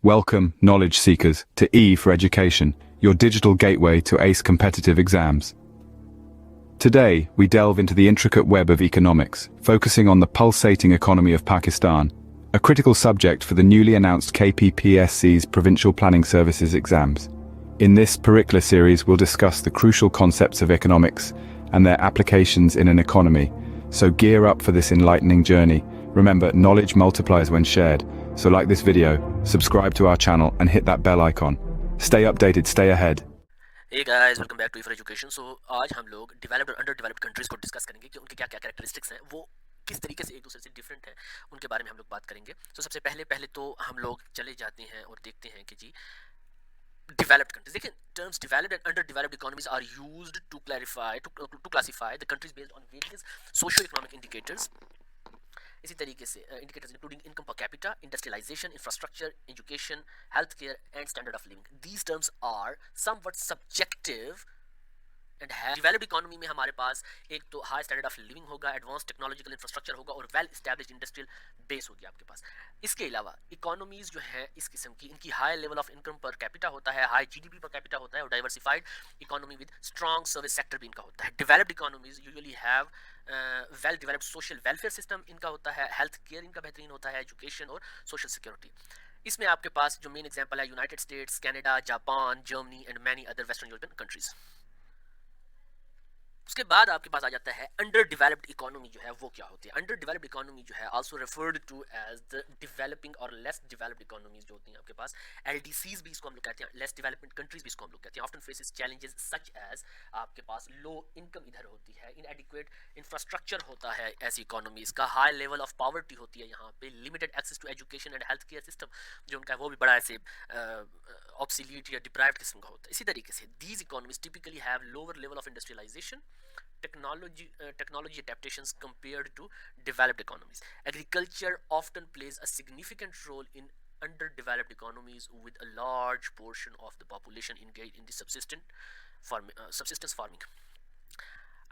Welcome, knowledge seekers, to E for Education, your digital gateway to ace competitive exams. Today, we delve into the intricate web of economics, focusing on the pulsating economy of Pakistan, a critical subject for the newly announced KPPSC's Provincial Planning Services exams. In this curricular series, we'll discuss the crucial concepts of economics and their applications in an economy. So gear up for this enlightening journey. Remember, knowledge multiplies when shared. So like this video, subscribe to our channel and hit that bell icon. Stay updated, stay ahead. Hey guys, welcome back to for education. So आज हम लोग developed और under developed countries को discuss करेंगे कि उनके क्या क्या कैरेक्टरिस्टिक्स हैं, वो किस तरीके से एक दूसरे से डिफरेंट है, उनके बारे में हम लोग बात करेंगे। तो सबसे पहले तो हम लोग चले जाते हैं और देखते हैं कि जी डेवलप्ड कंट्रीज। देखिए, terms developed and under developed economies are used to classify the countries based on various socio economic indicators. इसी तरीके से indicators including income per capita, industrialisation, infrastructure, education, health care and standard of living. These terms are somewhat subjective and developed economy में हमारे पास एक तो high standard of living होगा, advance technological infrastructure होगा और वेल एस्टैब्लिश्ड इंडस्ट्रियल बेस होगी आपके पास। इसके अलावा इकोनॉमीज जो है इस किस्म की, इनकी high level of income per capita होता है, हाई जीडीपी पर कैपिटा होता है और diversified economy with strong service sector भी इनका होता है। Developed economies usually have well developed social welfare system इनका होता है, हेल्थ केयर इनका बेहतरीन होता है, एजुकेशन और सोशल सिक्योरिटी। इसमें आपके पास जो मेन एग्जांपल है United states, Canada, Japan, Germany and many other western European countries. उसके बाद आपके पास आ जाता है अंडर डेवलप्ड इकोनॉमी जो है वो क्या होती है। अंडर डेवलप्ड इकोनॉमी जो है also referred to as the developing और लेस डेवलप्ड इकोनॉमीज जो होती हैं आपके पास। एलडीसीज भी इसको हम लोग कहते हैं, लेस डेवलपमेंट कंट्रीज भी इसको हम लोग कहते हैं। Often faces challenges such as आपके पास लो इनकम इधर होती है, इनएडिक्वेट इंफ्रास्ट्रक्चर होता है ऐसी इकोनॉमीज का, हाई लेवल ऑफ पॉवर्टी होती है यहाँ पे, limited access to education and health care system जो उनका है वो भी बड़ा ऐसे ऑब्सोलीट या डिप्राइव्ड किस्म का होता है। इसी तरीके से these economies typically have lower level of industrialisation, technology adaptations compared to developed economies. Agriculture often plays a significant role in underdeveloped economies, with a large portion of the population engaged in the subsistence farming.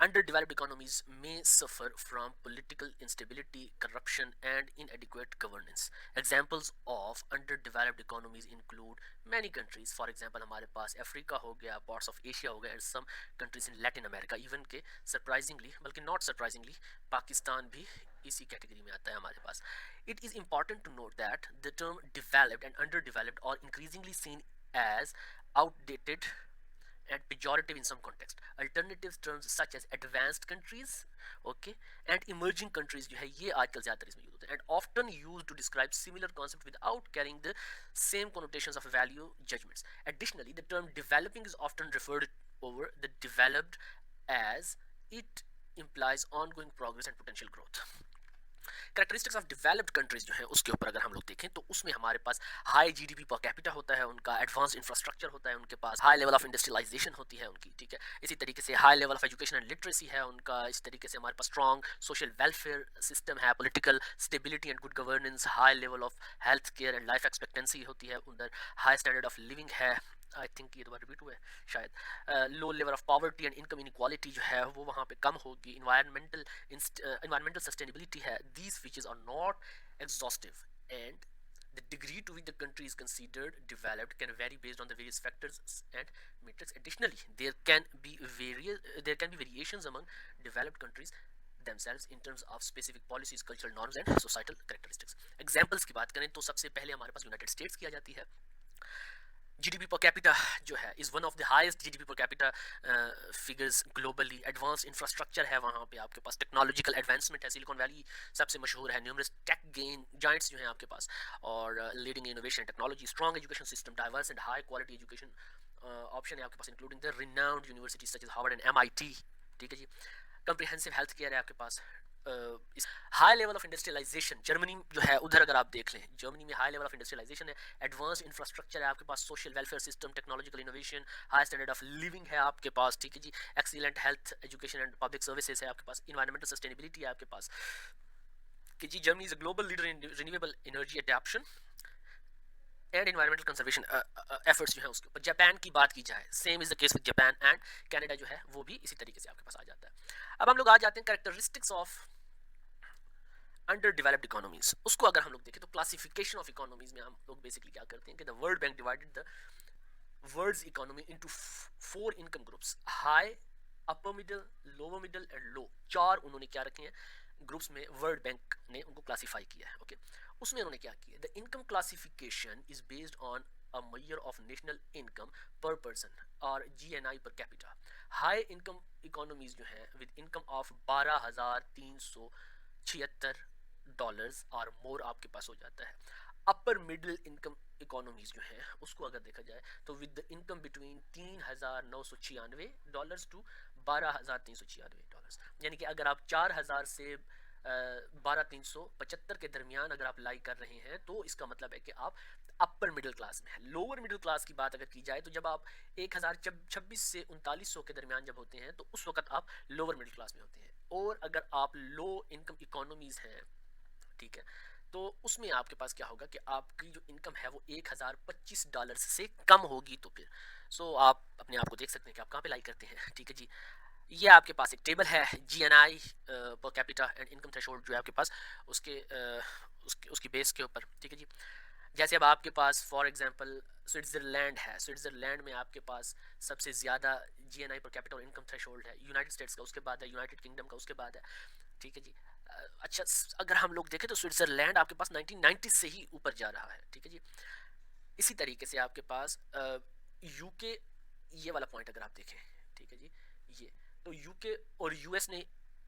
Underdeveloped economies may suffer from political instability, corruption, and inadequate governance. Examples of underdeveloped economies include many countries. For example, हमारे पास Africa हो गया, parts of Asia हो गया, and some countries in Latin America. Even के surprisingly, बल्कि not surprisingly, Pakistan भी इसी category में आता है हमारे पास। It is important to note that the term developed and underdeveloped are increasingly seen as outdated and pejorative in some context. Alternative terms such as advanced countries, okay, and emerging countries जो है ये आजकल ज़्यादातर इसमें use होते हैं, and often used to describe similar concepts without carrying the same connotations of value judgments. Additionally, the term developing is often referred over the developed as it implies ongoing progress and potential growth. Characteristics of developed countries जो है उसके ऊपर अगर हम लोग देखें तो उसमें हमारे पास हाई जीडीपी पर कैपिटा होता है, उनका एडवांस इंफ्रास्ट्रक्चर होता है, उनके पास हाई लेवल ऑफ इंडस्ट्रियलाइजेशन होती है उनकी, ठीक है। इसी तरीके से high level of education and literacy है उनका। इस तरीके से हमारे पास स्ट्रॉन्ग सोशल वेलफेयर सिस्टम है, political stability and good governance, high level of health care and life expectancy होती है उधर, हाई स्टैंडर्ड ऑफ लिविंग है। आई थिंक ये दोबारा रिपीट हुआ है शायद। Low level of poverty and income inequality जो है वो वहाँ पे कम होगी। इन्वायरमेंटल सस्टेनेबिलिटी है। These features are not exhaustive and the degree to which the country is considered developed can vary based on the various factors and metrics. Additionally, there can be variations among developed countries themselves in terms of specific policies, cultural norms and societal characteristics. Examples की बात करें तो सबसे पहले हमारे पास United states की आ जाती है। जीडीपी पर कैपिटा जो है is one of the highest GDP per capita figures globally. Advance infrastructure है वहाँ पे, आपके पास टेक्नोलॉजिकल एडवांसमेंट है, सिलिकॉन वैली सबसे मशहूर है, न्यूमरस टेक जाइंट्स जो हैं आपके पास, और leading innovation technology, strong education system, diverse and high quality education option है आपके पास, including the renowned universities such as Harvard and MIT, ठीक है जी। कंप्रिहेंसिव हेल्थ केयर है आपके पास। High level of industrialisation Germany जो है उधर अगर आप देख लें, जर्मनी में हाई लेवल ऑफ इंडस्ट्रियलाइजेशन है, एडवांस इंफ्रास्ट्रक्चर है आपके पास, social welfare system, technological innovation, high standard of living है आपके पास, ठीक है जी। Excellent health education and public services है आपके पास, इन्वायरमेंटल सस्टेनेबिलिटी है आपके पास कि जी। Germany is a global leader in renewable energy adaption and environmental conservation efforts जो है उसके ऊपर। जापान की बात की जाए, same is the case with Japan and Canada जो है वो भी इसी तरीके से आपके पास आ जाता है। अब हम लोग आ जाते हैं characteristics of under developed economies, उसको अगर हम लोग देखें तो क्लासिफिकेशन ऑफ इकोनॉमीज में हम लोग बेसिकली क्या करते हैं कि the world bank divided the world's economy into 4 income groups, high, upper middle, lower middle and low. 4 उन्होंने क्या रखे हैं ग्रुप्स में, वर्ल्ड बैंक ने उनको क्लासिफाई किया है। ओके, उसमें उन्होंने क्या किया, the income classification is based on a measure of national income पर पर्सन और GNI per capita. High income economies जो है विद इनकम ऑफ 12,376 डॉलर्स और मोर आपके पास हो जाता है। अपर मिडिल इनकम इकोनॉमीज जो है उसको अगर देखा जाए तो with the income between 3,996 dollars to 12,396 dollars, यानी कि अगर आप 4,000 से 12,375 के दरमियान अगर आप लाई कर रहे हैं तो इसका मतलब है कि आप अपर मिडिल क्लास में है। लोअर मिडिल क्लास की बात अगर की जाए तो जब आप 1,026 से 3,900 के दरमियान जब होते हैं तो उस वक्त आप लोअर मिडिल क्लास में होते हैं। और अगर आप लो इनकम इकोनॉमीज हैं, ठीक है, तो उसमें आपके पास क्या होगा कि आपकी जो इनकम है वो 1,025 डॉलर से कम होगी। तो फिर आप अपने आप को देख सकते हैं कि आप कहाँ पे लाई करते हैं। ठीक है जी, ये आपके पास एक टेबल है GNI per capita and income threshold जो है आपके पास उसके उसकी बेस के ऊपर। ठीक है जी, जैसे अब आपके पास फॉर एग्जांपल स्विट्ज़रलैंड है, स्विट्ज़रलैंड में आपके पास सबसे ज़्यादा जीएनआई पर कैपिटा और इनकम थ्रेशोल्ड है। यूनाइटेड स्टेट्स का उसके बाद है, यूनाइटेड किंगडम का उसके बाद है। ठीक है जी, अच्छा अगर हम लोग देखें तो स्विट्ज़रलैंड आपके पास 1990 से ही ऊपर जा रहा है। ठीक है जी, इसी तरीके से आपके पास यूके, ये वाला पॉइंट अगर आप देखें, ठीक है जी, ये तो यूके और यूएस ने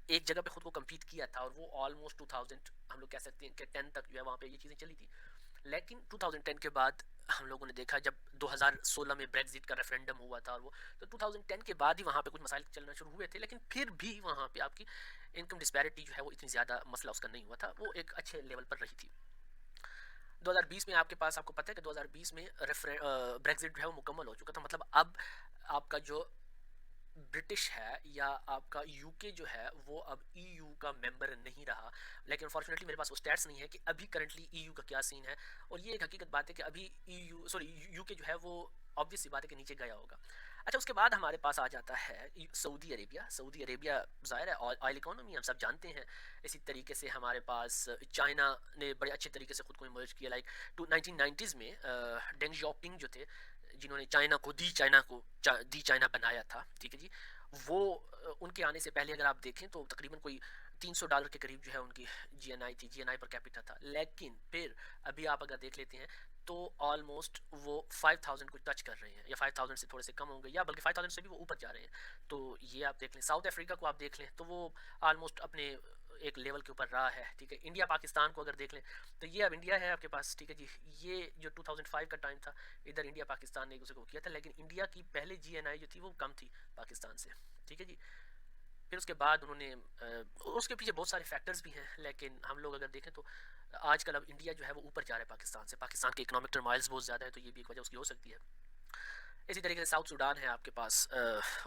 एक जगह पे खुद को कम्पीट किया था और वो ऑलमोस्ट 2000 हम लोग कह सकते हैं कि 10 तक जो है वहाँ पे ये चीज़ें चली थी। लेकिन 2010 के बाद हम लोगों ने देखा जब 2016 में ब्रेक्जिट का रेफरेंडम हुआ था और वो तो 2010 के बाद ही वहाँ पे कुछ मसाइल चलना शुरू हुए थे, लेकिन फिर भी वहाँ पे आपकी इनकम डिस्पैरिटी जो है वो इतनी ज़्यादा मसला उसका नहीं हुआ था, वो एक अच्छे लेवल पर रही थी। 2020 में आपके पास आपको पता है कि 2020 में ब्रेक्जिट जो है वो मुकम्मल हो चुका था, मतलब अब आपका जो ब्रिटिश है या आपका यूके जो है वो अब ईयू का मेंबर नहीं रहा। लेकिन अनफॉर्चुनेटली मेरे पास वो स्टैट्स नहीं है कि अभी करंटली ईयू का क्या सीन है, और ये एक हकीकत बात है कि अभी यूके जो है वो ऑब्वियस सी बात है कि नीचे गया होगा। अच्छा, उसके बाद हमारे पास आ जाता है सऊदी अरेबिया। सऊदी अरेबिया ज़ाहिर है ऑयल इकोनॉमी हम सब जानते हैं। इसी तरीके से हमारे पास चाइना ने बड़े अच्छे तरीके से खुद को इमर्ज किया, लाइक 1990s में डेंग जियाओपिंग जो थे, जिन्होंने चाइना बनाया था। ठीक है जी, वो उनके आने से पहले अगर आप देखें तो तकरीबन कोई $300 के करीब जो है उनकी जीएनआई थी, जीएनआई पर कैपिटा था। लेकिन फिर अभी आप अगर देख लेते हैं तो ऑलमोस्ट वो 5,000 को टच कर रहे हैं, या 5,000 से थोड़े से कम होंगे, या बल्कि 5,000 से भी वो ऊपर जा रहे हैं। तो ये आप देख लें। साउथ अफ्रीका को आप देख लें तो वो ऑलमोस्ट अपने एक लेवल के ऊपर रहा है। ठीक है, इंडिया पाकिस्तान को अगर देख लें तो ये अब इंडिया है आपके पास। ठीक है जी, ये जो 2005 का टाइम था, इधर इंडिया पाकिस्तान ने एक दूसरे को किया था, लेकिन इंडिया की पहले जीएनआई जो थी वो कम थी पाकिस्तान से। ठीक है जी, फिर उसके बाद उन्होंने उसके पीछे बहुत सारे फैक्टर्स भी हैं, लेकिन हम लोग अगर देखें तो आजकल अब इंडिया जो है वो ऊपर जा रहा है पाकिस्तान से। पाकिस्तान के इकोनॉमिक टर्माइल्स बहुत ज़्यादा है, तो ये भी एक वजह उसकी हो सकती है। इसी तरीके से साउथ सूडान है आपके पास,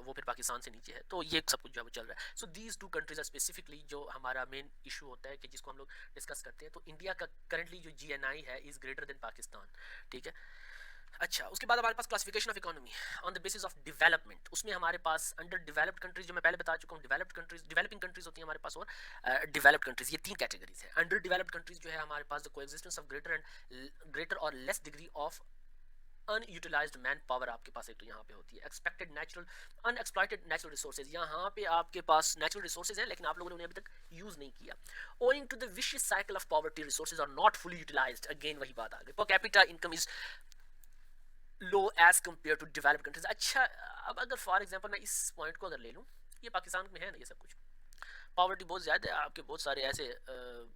वो फिर पाकिस्तान से नीचे है। तो ये सब कुछ जो है वो चल रहा है। So these two countries are specifically जो हमारा मेन इशू होता है कि जिसको हम लोग डिस्कस करते हैं। तो इंडिया का करंटली जो जीएनआई है इज़ ग्रेटर देन पाकिस्तान। ठीक है, अच्छा उसके बाद हमारे पास classification of economy on the basis of development. उसमें हमारे पास अंडर डेवलप्ड कंट्रीज, जो मैं पहले बता चुका हूँ, डेवलप्ड कंट्रीज, डेवलपिंग कंट्रीज होती हैं हमारे पास, और डेवलप्ड कंट्रीज, ये 3 कैटेगरीज है। अंडर डेवलप्ड कंट्रीज जो है हमारे पास द कोएग्जिस्टेंस ऑफ ग्रेटर और less degree of unutilised man power आपके पास एक तो यहाँ पे होती है। एक्सपेक्टेड नेचुरल अनएक्सप्लॉइटेड नेचुरल रिसोर्सेज, यहाँ पे आपके पास नेचुरल रिसोर्सेज हैं लेकिन आप लोगों ने उन्हें अभी तक यूज नहीं किया। Owing to the vicious cycle of poverty, resources are not fully utilised. Again वही बात आ गई, per capita income is low as compare to developed countries. अच्छा, अब अगर फॉर एग्जांपल मैं इस पॉइंट को अगर ले लूँ, ये पाकिस्तान में है ना ये सब कुछ, पॉवर्टी बहुत ज़्यादा है, आपके बहुत सारे ऐसे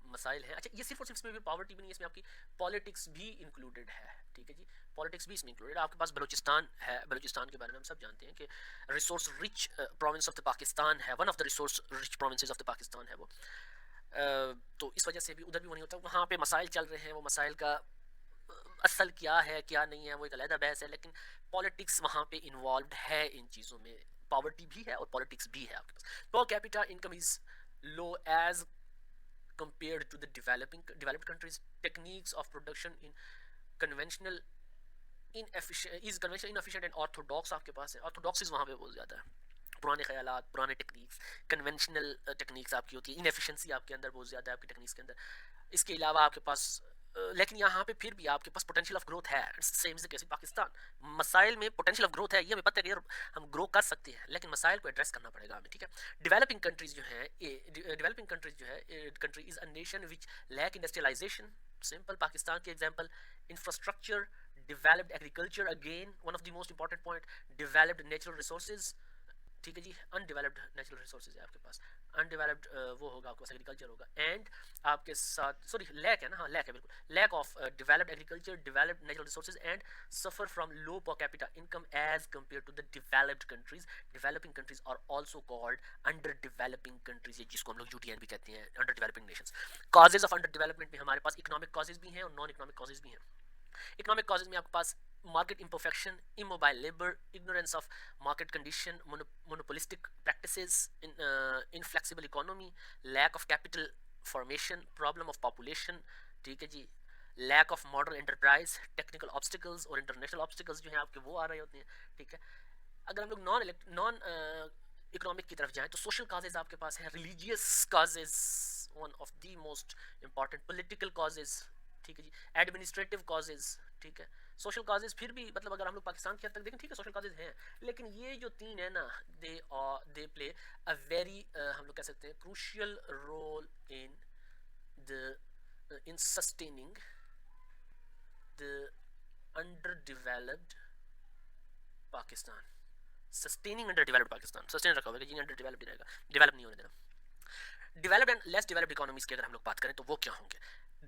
मसाइल हैं। अच्छा, ये सिर्फ और सिर्फ इसमें भी पॉवर्टी भी नहीं है, इसमें आपकी पॉलिटिक्स भी इंक्लूडेड है। ठीक है जी, पॉलिटिक्स भी इसमें इंक्लूडेड है। आपके पास बलूचिस्तान है, बलूचिस्तान के बारे में हम सब जानते हैं कि resource rich province of the Pakistan है, one of the resource rich provinces of the Pakistan है वो। तो इस वजह से भी उधर भी वो नहीं होता। वहाँ पे मसाइल चल रहे हैं, वो मसाइल का असल क्या है क्या नहीं है वो एक अलग बहस है, लेकिन पॉलिटिक्स वहाँ पे इन्वॉल्व है इन चीज़ों में। पॉवर्टी भी है और पॉलिटिक्स भी है आपके पास। पर capita income is low as compared to the developed countries. Techniques of production in conventional inefficient and orthodox आपके पास है, orthodox वहाँ पे बहुत ज़्यादा है। पुराने ख्यालात, पुराने टेक्निक्स, कन्वेंशनल टेक्निक्स आपकी होती है, इनएफिशिएंसी आपके अंदर बहुत ज़्यादा है आपकी टेक्निक्स के अंदर। इसके अलावा आपके पास लेकिन यहाँ पे फिर भी आपके पास पोटेंशियल ऑफ ग्रोथ है। सेम से कैसे पाकिस्तान, मसाइल में पोटेंशियल ऑफ ग्रोथ है, ये हमें पता है कि यार हम ग्रो कर सकते हैं, लेकिन मसाइल को एड्रेस करना पड़ेगा हमें, ठीक है। डेवलपिंग कंट्रीज जो है, डेवलपिंग कंट्रीज जो है, country is a nation which lack industrialisation. Simple Pakistan के example, infrastructure, developed agriculture, again one of the most important point, developed natural resources, ठीक है जी। अनडेवलप्ड नेचुरल रिसोर्सेज है आपके पास, अनडेवलप्ड वो होगा आपके पास एग्रीकल्चर होगा, एंड आपके साथ सॉरी लैक है ना, हाँ लैक है बिल्कुल, lack of developed agriculture, developed natural resources and suffer from low per capita income as compare to the developed countries. Developing countries are also called under developing countries, जिसको हम लोग UTN भी कहते हैं, under developing nations. Causes of under development में हमारे पास economic causes भी हैं और नॉन इकोनॉमिक कॉजेज भी हैं। इकोनॉमिक कॉजेज में आपके पास market imperfection, immobile labour, ignorance of market condition, monopolistic practices, inflexible economy, lack of capital formation, problem of population, ठीक है जी, lack of modern enterprise, technical obstacles और इंटरनेशनल ऑब्स्टिकल्स जो हैं आपके वो आ रहे होते हैं, ठीक है। अगर हम लोग नॉन इकोनॉमिक की तरफ जाएं तो सोशल काजेज आपके पास है, religious causes one of the most important, political causes, ठीक है जी, एडमिनिस्ट्रेटिव काजेज, ठीक है। सोशल काजेज फिर भी मतलब अगर हम लोग पाकिस्तान की हद तक देखें, ठीक है सोशल काजेज हैं, लेकिन ये जो तीन है ना, दे प्ले अ वेरी हम लोग कह सकते हैं crucial role in the in sustaining the under developed Pakistan. Sustaining under developed Pakistan, sustain रखा होगा जी, अंडर डेवलप्ड रहेगा, डेवलप नहीं होने देना। Developed and less developed economies की अगर हम लोग बात करें तो वो क्या होंगे?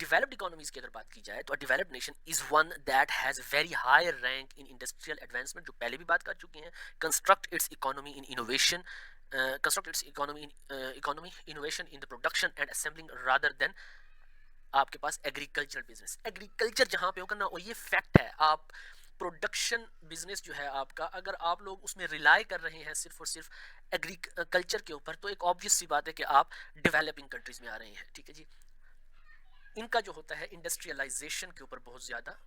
डेवलप्ड इकोनॉमीज की अगर बात की जाए तो developed nation is one that has very high rank in industrial advancement, जो पहले भी बात कर चुके हैं, construct it's economy in innovation, construct it's economy innovation in the production and assembling rather than आपके पास एग्रीकल्चर बिजनेस। एग्रीकल्चर जहां पे होगा ना, और ये फैक्ट है, आप प्रोडक्शन बिजनेस जो है आपका, अगर आप लोग उसमें रिलाई कर रहे हैं सिर्फ और सिर्फ एग्रीकल्चर के ऊपर, तो एक ऑब्वियस सी बात है कि आप डेवलपिंग कंट्रीज में आ रहे हैं, ठीक है जी। इनका जो होता है इंडस्ट्रियलाइजेशन के ऊपर बहुत ज़्यादा,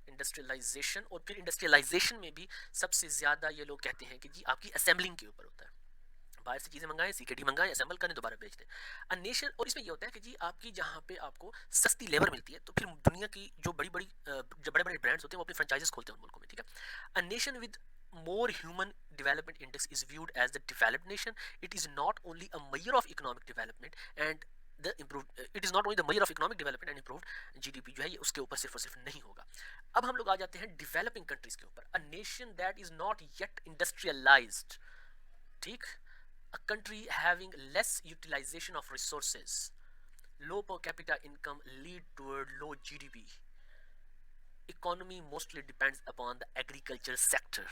इंडस्ट्रियलाइजेशन, और फिर इंडस्ट्रियलाइजेशन में भी सबसे ज़्यादा ये लोग कहते हैं कि जी आपकी असेंबलिंग के ऊपर होता है, बाहर से चीज़ें मंगाएं, सीकेडी मंगाएं, असेंबल करें, दोबारा बेच दें। अ नेशन, और इसमें ये होता है कि जी आपकी जहाँ पे आपको सस्ती लेबर मिलती है, तो फिर दुनिया की जो बड़ी बड़ी जो बड़े बड़े ब्रांड्स होते हैं वो अपनी फ्रेंचाइजेस खोलते हैं उन मुल्कों में, ठीक है। A nation with more human development index is viewed as the developed nation. It is not only a measure of economic development and the improved it is not only the measure of economic development and improved GDP जो है ये उसके ऊपर सिर्फ और सिर्फ नहीं होगा। अब हम लोग आ जाते हैं डेवलपिंग कंट्रीज के ऊपर। A nation that is not yet industrialized, ठीक, a country having less utilization of resources, low per capita income lead toward low GDP, economy mostly depends upon the agriculture sector।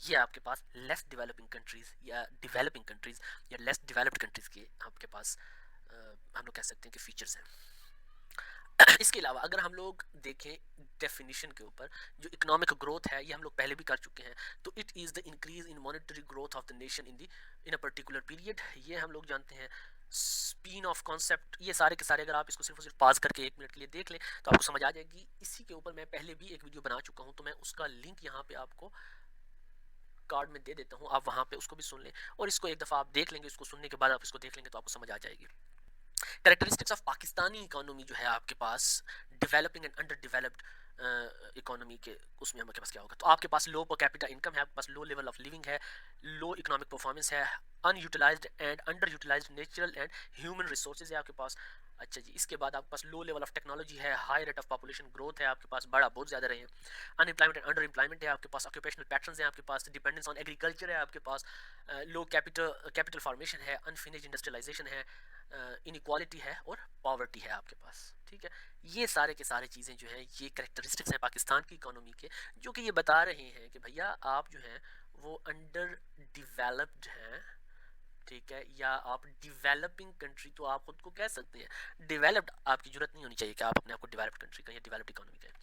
ये आपके पास less developing countries या developing countries या less developed countries के आपके पास हम लोग कह सकते हैं कि फीचर्स हैं। इसके अलावा अगर हम लोग देखें डेफिनेशन के ऊपर, जो इकोनॉमिक ग्रोथ है ये हम लोग पहले भी कर चुके हैं, तो it is the increase in monetary growth of the nation in a particular period, ये हम लोग जानते हैं। स्पीन ऑफ कॉन्सेप्ट, ये सारे के सारे अगर आप इसको सिर्फ और सिर्फ पास करके 1 मिनट के लिए देख लें तो आपको समझ आ जाएगी। इसी के ऊपर मैं पहले भी एक वीडियो बना चुका हूँ, तो मैं उसका लिंक यहाँ पे आपको कार्ड में दे देता हूँ, आप वहाँ पे उसको भी सुन लें, और इसको एक दफ़ा आप देख लेंगे, इसको सुनने के बाद आप इसको देख लेंगे तो आपको समझ आ जाएगी। कैरेक्टरिस्टिक्स ऑफ पाकिस्तानी इकोनॉमी जो है आपके पास, developing and under developed economy के उसमें आपके पास क्या होगा, तो आपके पास लो पर कैपिटा इनकम है, आपके पास लो लेवल ऑफ लिविंग है, लो इकोनॉमिक परफॉर्मेंस है, unutilised and under utilised natural and human resources है आपके पास। अच्छा जी, इसके बाद आपके पास लो लेवल ऑफ टेक्नोलॉजी है, high rate of population growth है आपके पास, बड़ा बहुत ज़्यादा रहे हैं, अनएम्प्लॉयमेंट एंड अंडर एम्प्लॉयमेंट है आपके पास, ऑक्यूपेशनल पैटर्न्स हैं आपके पास, डिपेंडेंस ऑन एग्रीकल्चर है आपके पास, लो कैपिटल फॉर्मेशन है, अनफिनिश्ड इंडस्ट्रियलाइजेशन है, इनइक्वालिटी है और पॉवर्टी है आपके पास, ठीक है। ये सारे के सारे चीज़ें जो हैं ये करेक्टरिस्टिक्स हैं पाकिस्तान की इकोनॉमी के, जो कि ये बता रहे हैं कि भैया आप जो हैं वो अंडर डिवेलप्ड हैं, ठीक है, या आप डेवलपिंग कंट्री तो आप खुद को कह सकते हैं, डेवलप्ड आपकी जरूरत नहीं होनी चाहिए कि आप अपने आप को डेवलप्ड कंट्री का या डेवलप्ड इकोनॉमी का।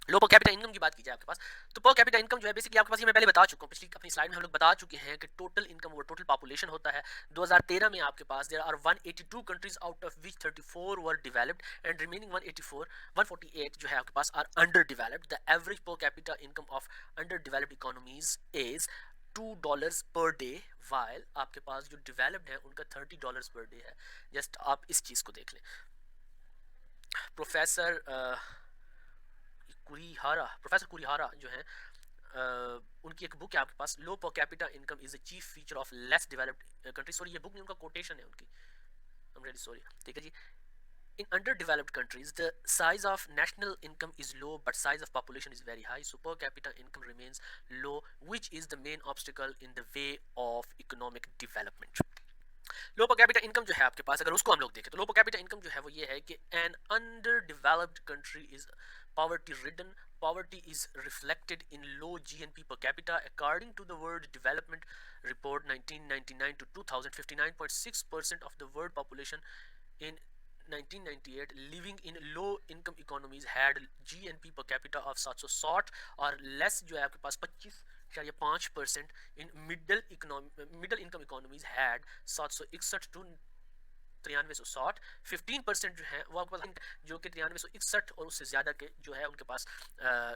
लो पर कैपिटा इनकम की बात की जाए आपके पास, तो पर कैपिटा इनकम जो है बेसिकली आपके पास, ये मैं पहले बता चुका हूँ, पिछली अपनी स्लाइड में हम लोग बता चुके हैं कि total income over total population होता है। 2013 में आपके पास there are 182 countries out of which 34 were developed and remaining 148 जो है आपके पास are under developed. The average per capita income of under developed economies is $2 per day, while आपके पास जो डेवलप्ड है उनका $30 पर डे है। जस्ट आप इस चीज़ को देख लें। प्रोफेसर कुरिहारा जो है, उनकी एक बुक है आपके पास, low per capita income is the chief feature of less developed country. Sorry, ये बुक नहीं, उनका कोटेशन है उनकी, आई एम रियली सॉरी। ठीक है जी। In underdeveloped countries, the size of national income is low, but size of population is very high. So per capita income remains low, which is the main obstacle in the way of economic development. Low per capita income जो है आपके पास, अगर उसको हम लोग देखें तो लो per capita income जो है वो ये है कि an under developed country is poverty ridden. Poverty is reflected in low GNP per capita according to the world development report 1999 to 2000, 59.6% of the world population in 1998 living in low income economies had GNP per capita of 760 और less जो है आपके पास 25.5%। In middle income economies had 761 to 9360। 15% जो है वो आपके पास जो कि 9361 और उससे ज़्यादा के जो है उनके पास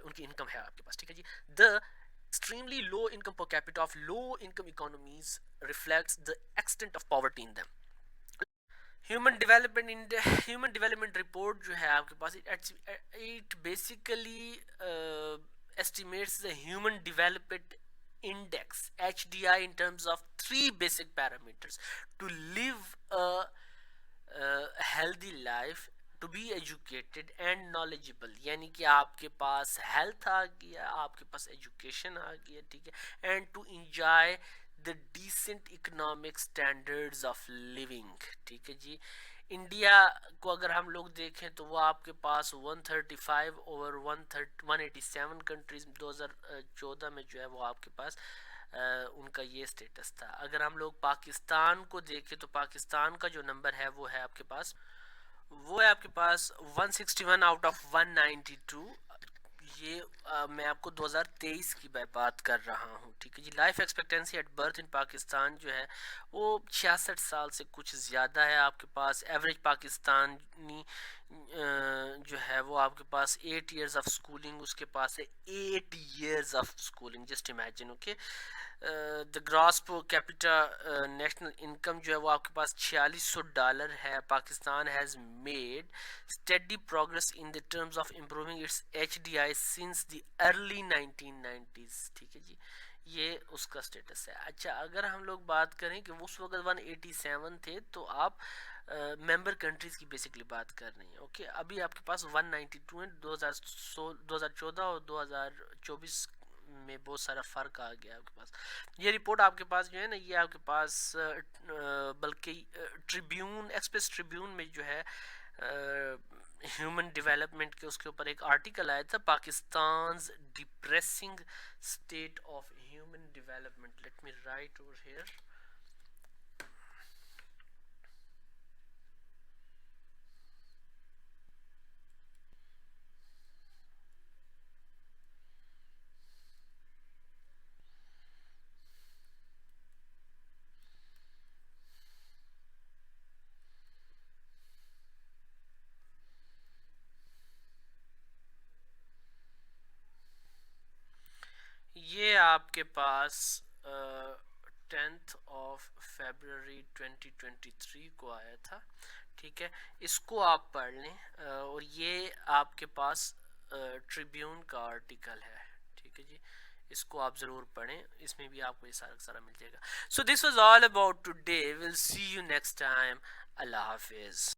उनकी इनकम है आपके पास। ठीक है जी। The extremely low income per capita of low income economies reflects the extent of poverty in them. Human development report जो है आपके पास, it basically estimates the human development index HDI in terms of three basic parameters: to live a healthy life, to be educated and knowledgeable, यानी कि आपके पास health आ गया, आपके पास education आ गया, ठीक है, and to enjoy the decent economic standards of living. ठीक है जी। इंडिया को अगर हम लोग देखें तो वो आपके पास 135 ओवर 187 कंट्रीज 2014 में जो है वो आपके पास उनका ये स्टेटस था। अगर हम लोग पाकिस्तान को देखें तो पाकिस्तान का जो नंबर है वो है आपके पास 161 आउट ऑफ 192। ये मैं आपको 2023 की बात कर रहा हूँ। ठीक है जी। Life expectancy at birth in Pakistan जो है वो 66 साल से कुछ ज़्यादा है आपके पास। एवरेज पाकिस्तानी जो है वो आपके पास 8 इयर्स ऑफ स्कूलिंग उसके पास है, 8 years of schooling, just imagine. Okay. The gross per capita national income जो है वो आपके पास $4600 है। Pakistan has made steady progress in the terms of improving it's HDI since the early 1990s। ठीक है जी। ये उसका स्टेटस है। अच्छा, अगर हम लोग बात करें कि उस वक्त 187 थे तो आप मेंबर कंट्रीज की बेसिकली बात कर रही हैं। ओके। अभी आपके पास 192 है। 2014 और 2024 में बहुत सारा फ़र्क आ गया आपके पास। ये रिपोर्ट आपके पास जो है ना, ये आपके पास बल्कि एक्सप्रेस ट्रिब्यून में जो है ह्यूमन डेवलपमेंट के उसके ऊपर एक आर्टिकल आया था, Pakistan depressing state of human development. Let me right over here. ये आपके पास 10th of February 2023 को आया था। ठीक है, इसको आप पढ़ लें। और ये आपके पास ट्रिब्यून का आर्टिकल है। ठीक है जी, इसको आप ज़रूर पढ़ें, इसमें भी आपको ये सारा मिल जाएगा। So this was all about today. Will see you next time. अल्लाह हाफिज़।